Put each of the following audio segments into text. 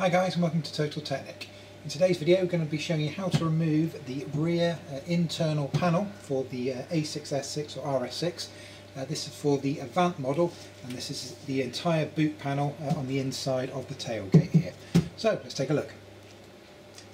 Hi guys, and welcome to Total Technik. In today's video we're going to be showing you how to remove the rear internal panel for the A6, S6 or RS6. This is for the Avant model, and this is the entire boot panel on the inside of the tailgate here. So let's take a look.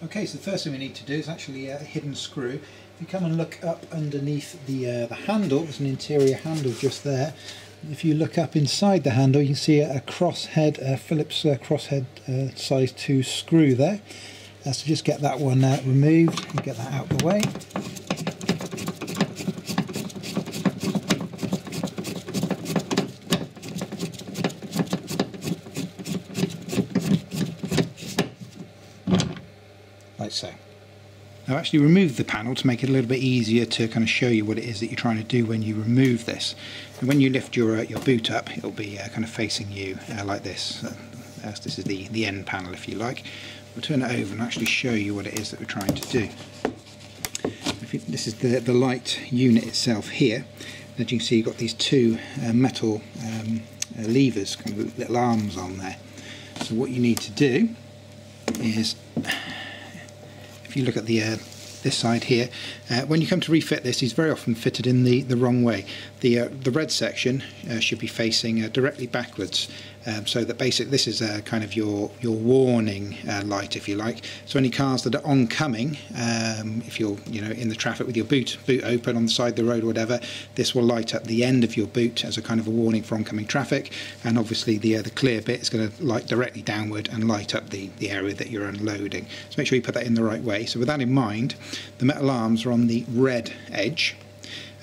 Okay, so the first thing we need to do is actually a hidden screw. If you come and look up underneath the handle, there's an interior handle just there. If you look up inside the handle, you can see a crosshead, Phillips crosshead size 2 screw there. So just get that one removed and get that out of the way. Like so. I've actually removed the panel to make it a little bit easier to kind of show you what it is that you're trying to do when you remove this. And when you lift your boot up, it'll be kind of facing you like this. This is the end panel, if you like. We'll turn it over and actually show you what it is that we're trying to do. This is the light unit itself here. As you can see, you've got these two metal levers, kind of little arms on there. So what you need to do is, if you look at this side here, when you come to refit this, it's very often fitted in the wrong way. The red section should be facing directly backwards, so that basically this is kind of your warning light, if you like. So any cars that are oncoming, if you're in the traffic with your boot open on the side of the road or whatever, this will light up the end of your boot as a kind of a warning for oncoming traffic, and obviously the clear bit is going to light directly downward and light up the area that you're unloading. So make sure you put that in the right way. So with that in mind, the metal arms are on the red edge,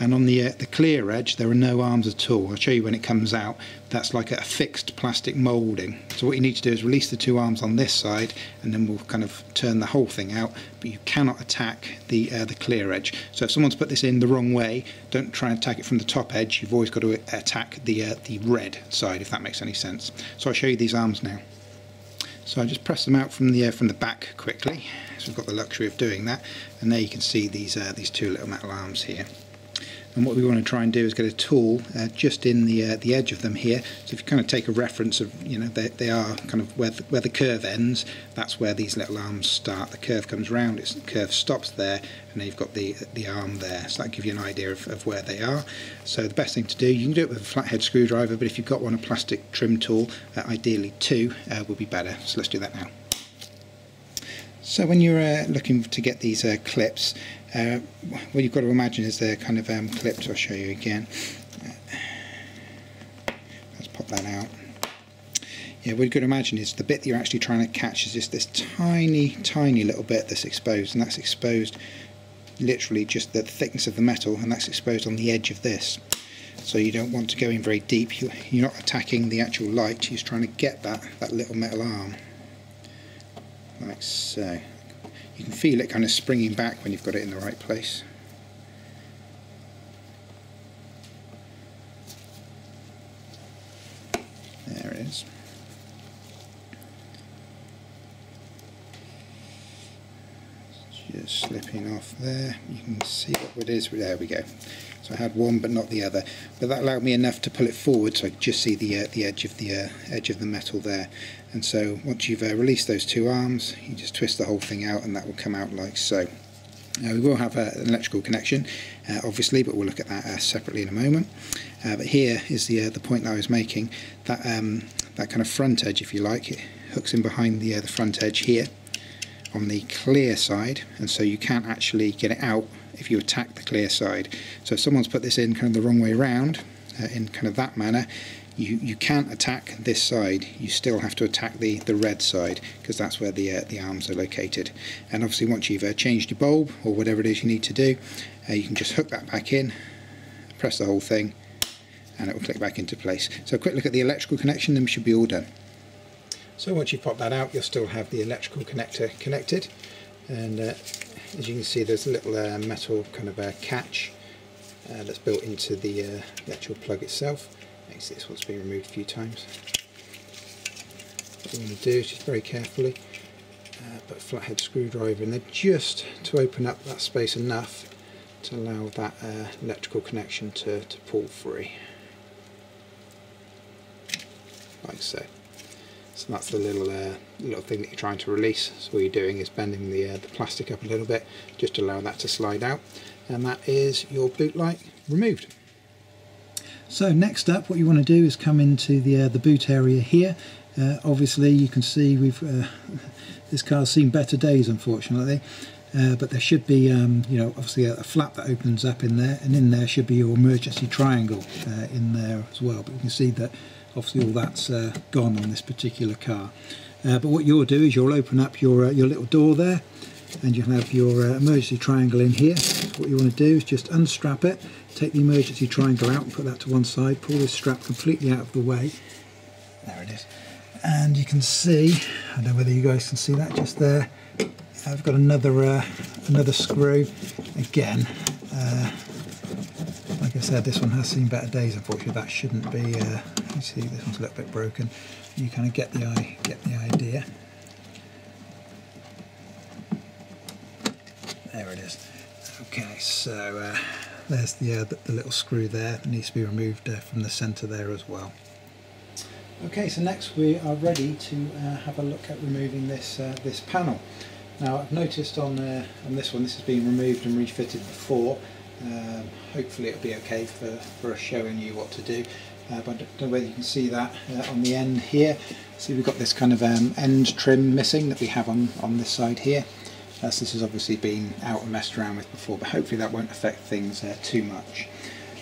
and on the clear edge there are no arms at all. I'll show you when it comes out. That's like a fixed plastic moulding. So what you need to do is release the two arms on this side, and then we'll kind of turn the whole thing out, but you cannot attack the clear edge. So if someone's put this in the wrong way, don't try and attack it from the top edge. You've always got to attack the red side, if that makes any sense. So I'll show you these arms now. So I just press them out from the back quickly. So we've got the luxury of doing that, and there you can see these two little metal arms here. And what we want to try and do is get a tool just in the edge of them here. So if you kind of take a reference of, they are kind of where the curve ends, that's where these little arms start. The curve comes round, the curve stops there, and then you've got the arm there. So that gives you an idea of where they are. So the best thing to do, you can do it with a flathead screwdriver, but if you've got one, a plastic trim tool, ideally two, would be better. So let's do that now. So when you're looking to get these clips, what you've got to imagine is they're kind of clipped. I'll show you again. Let's pop that out. Yeah, what you've got to imagine is the bit that you're actually trying to catch is just this tiny little bit that's exposed, and that's exposed literally just the thickness of the metal, and that's exposed on the edge of this. So you don't want to go in very deep. You're not attacking the actual light, you're just trying to get that little metal arm. Like so. You can feel it kind of springing back when you've got it in the right place. There it is. Just slipping off there. You can see what it is. There we go. So I had one but not the other, but that allowed me enough to pull it forward so I could just see the edge of the metal there. And so once you've released those two arms, you just twist the whole thing out, and that will come out like so. We will have an electrical connection, obviously, but we'll look at that separately in a moment. But here is the point that I was making. That kind of front edge, if you like, it hooks in behind the front edge here on the clear side, and so you can't actually get it out if you attack the clear side. So if someone's put this in kind of the wrong way round, in kind of that manner, you can't attack this side. You still have to attack the red side, because that's where the arms are located. And obviously once you've changed your bulb or whatever it is you need to do, you can just hook that back in, press the whole thing, and it will click back into place. So a quick look at the electrical connection, then we should be all done. So once you've popped that out, you'll still have the electrical connector connected, and as you can see, there's a little metal kind of catch that's built into the actual plug itself. Makes this one's been removed a few times. What you want to do is just very carefully put a flathead screwdriver in there, just to open up that space enough to allow that electrical connection to pull free, like so. So that's the little thing that you're trying to release. So all you're doing is bending the plastic up a little bit just to allow that to slide out, and that is your boot light removed. So next up, what you want to do is come into the boot area here. Obviously you can see this car's seen better days, unfortunately, but there should be obviously a flap that opens up in there, and in there should be your emergency triangle in there as well. But you can see that obviously all that's gone on this particular car. But what you'll do is you'll open up your little door there, and you'll have your emergency triangle in here. So what you want to do is just unstrap it, take the emergency triangle out and put that to one side, pull this strap completely out of the way. There it is. And you can see, I don't know whether you guys can see that just there, I've got another screw. Again, like I said, this one has seen better days. Unfortunately, that shouldn't be. You see, this one's a little bit broken. You kind of get the idea. There it is. Okay, so there's the little screw there that needs to be removed from the centre there as well. Okay, so next we are ready to have a look at removing this panel. Now I've noticed on this one, this has been removed and refitted before. Hopefully it'll be okay for us showing you what to do. But I don't know whether you can see that on the end here. See, we've got this kind of end trim missing that we have on this side here. So this has obviously been out and messed around with before, but hopefully that won't affect things too much.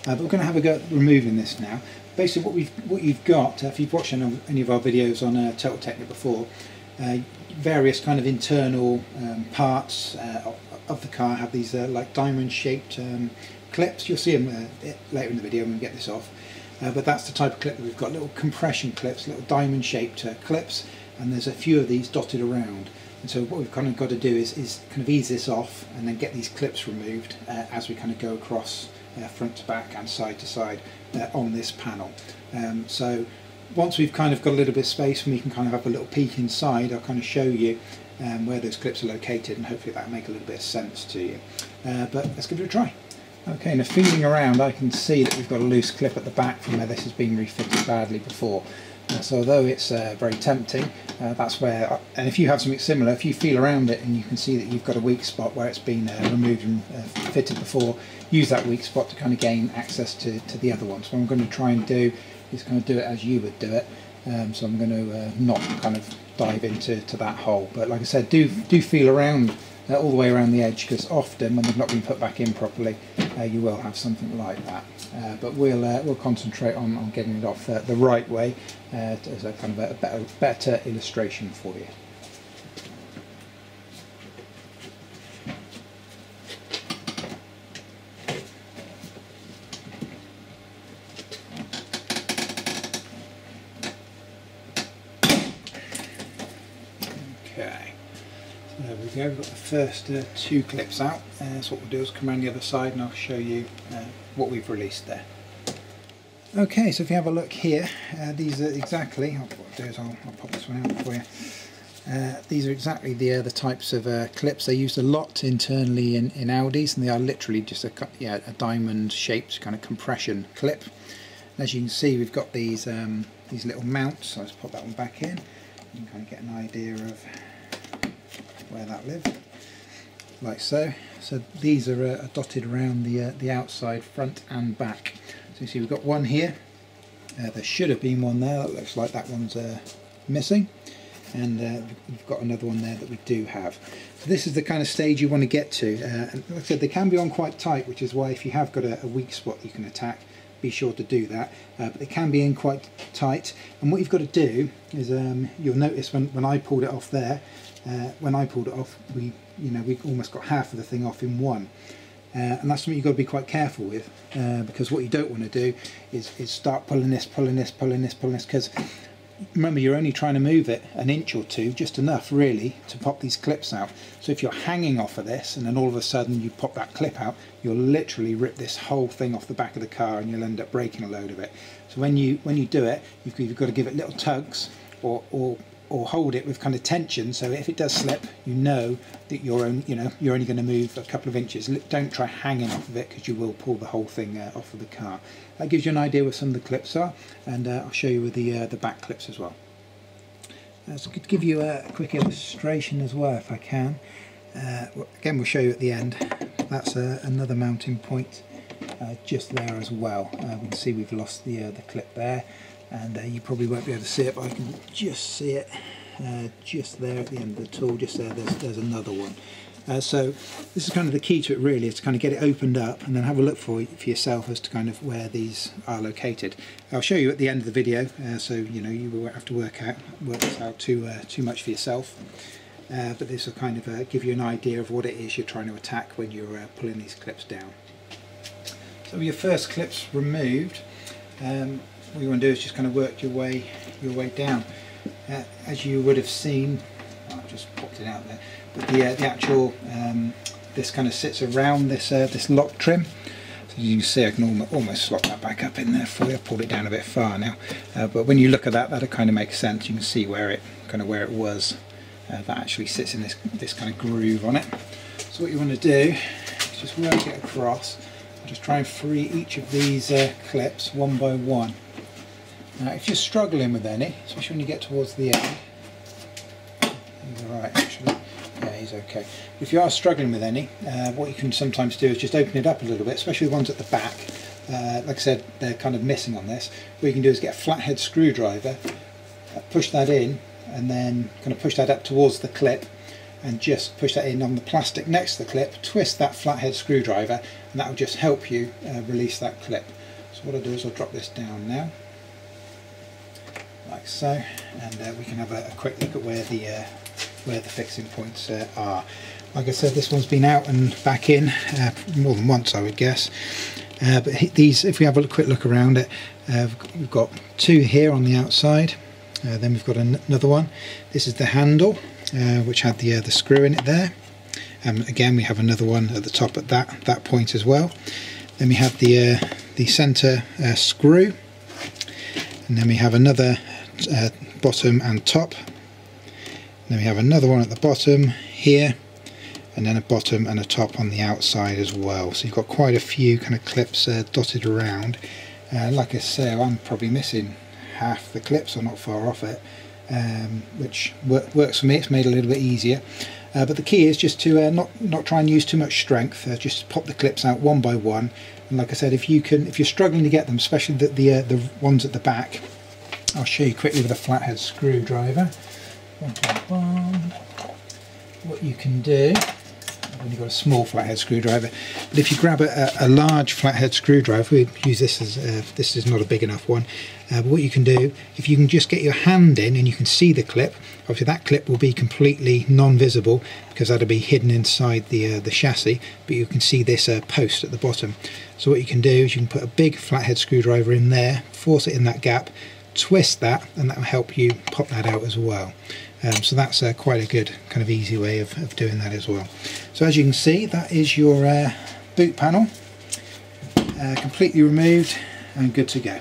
But we're going to have a go at removing this now. Basically what you've got, if you've watched any of our videos on Total Technik before, various kind of internal parts of the car have these like diamond shaped clips. You'll see them later in the video when we get this off. But that's the type of clip that we've got, little compression clips, little diamond shaped clips, and there's a few of these dotted around. And so what we've kind of got to do is kind of ease this off and then get these clips removed as we kind of go across front to back and side to side on this panel. So once we've kind of got a little bit of space and we can kind of have a little peek inside, I'll kind of show you where those clips are located, and hopefully that'll make a little bit of sense to you. But let's give it a try. Okay, now feeling around I can see that we've got a loose clip at the back from where this has been refitted badly before. So although it's very tempting, that's where, and if you have something similar, if you feel around it and you can see that you've got a weak spot where it's been removed and fitted before, use that weak spot to kind of gain access to the other one. So what I'm going to try and do is kind of do it as you would do it. So I'm going to not kind of dive into that hole, but like I said, do feel around all the way around the edge, because often when they've not been put back in properly, you will have something like that. But we'll concentrate on getting it off the right way as a kind of a better illustration for you. Okay, so there we go, we've got the first two clips out. So what we'll do is come around the other side and I'll show you what we've released there. Okay, so if you have a look here, these are exactly, what I'll do is I'll pop this one out for you. These are exactly the types of clips they used a lot internally in Audis, and they are literally just a diamond shaped kind of compression clip. And as you can see, we've got these little mounts. So let's pop that one back in. You can kind of get an idea of where that lives, like so. So these are dotted around the outside, front and back. So you see we've got one here, there should have been one there, that looks like that one's missing, and we've got another one there that we do have. So this is the kind of stage you want to get to, and like I said, they can be on quite tight, which is why if you have got a weak spot you can attack, be sure to do that, but they can be in quite tight. And what you've got to do is, you'll notice when I pulled it off there, when I pulled it off, we almost got half of the thing off in one. And that's something you've got to be quite careful with, because what you don't want to do is start pulling this, because remember, you're only trying to move it an inch or two, just enough really to pop these clips out. So if you're hanging off of this and then all of a sudden you pop that clip out, you'll literally rip this whole thing off the back of the car and you'll end up breaking a load of it. So when you do it, you've got to give it little tugs or hold it with kind of tension, so if it does slip, you know that you're only going to move a couple of inches. Don't try hanging off of it, because you will pull the whole thing off of the car. That gives you an idea where some of the clips are, and I'll show you with the back clips as well. So I could give you a quick illustration as well if I can. Again, we'll show you at the end. That's another mounting point just there as well. We can see we've lost the clip there, and you probably won't be able to see it, but I can just see it just there at the end of the tool. Just there, there's another one. So this is kind of the key to it really, is to kind of get it opened up and then have a look for yourself as to kind of where these are located. I'll show you at the end of the video, so you know you won't have to work this out too much for yourself. But this will kind of give you an idea of what it is you're trying to attack when you're pulling these clips down. So with your first clips removed, what you want to do is just kind of work your way down. As you would have seen, I've just popped it out there, but the actual this kind of sits around this lock trim. So you can see I can almost slot that back up in there for you. I've pulled it down a bit far now, but when you look at that, that'll kind of make sense. You can see where it was. That actually sits in this kind of groove on it. So what you want to do is just work it across. Just try and free each of these clips one by one. Now, if you're struggling with any, especially when you get towards the end, he's alright actually. Yeah, he's okay. If you are struggling with any, what you can sometimes do is just open it up a little bit, especially the ones at the back. Like I said, they're kind of missing on this. What you can do is get a flathead screwdriver, push that in, and then kind of push that up towards the clip and just push that in on the plastic next to the clip, twist that flathead screwdriver, and that will just help you release that clip. So what I'll do is I'll drop this down now, like so, and we can have a quick look at where the fixing points are. Like I said, this one's been out and back in more than once, I would guess. But these, if we have a quick look around it, we've got two here on the outside. Then we've got another one. This is the handle, which had the screw in it there. Again, we have another one at the top at that point as well. Then we have the centre screw, and then we have another bottom and top. And then we have another one at the bottom here, and then a bottom and a top on the outside as well. So you've got quite a few kind of clips dotted around. Like I say, I'm probably missing half the clips, or not far off it, which works for me. It's made it a little bit easier, but the key is just to not try and use too much strength. Just pop the clips out one by one, and like I said, if you're struggling to get them, especially the ones at the back, I'll show you quickly with a flathead screwdriver. What you can do, I've only got a small flathead screwdriver, but if you grab a large flathead screwdriver, we use this as this is not a big enough one, but what you can do, if you can just get your hand in and you can see the clip, obviously that clip will be completely non-visible because that'll be hidden inside the chassis, but you can see this post at the bottom. So what you can do is you can put a big flathead screwdriver in there, force it in that gap, twist that, and that will help you pop that out as well. So that's quite a good kind of easy way of doing that as well. So as you can see, that is your boot panel completely removed and good to go.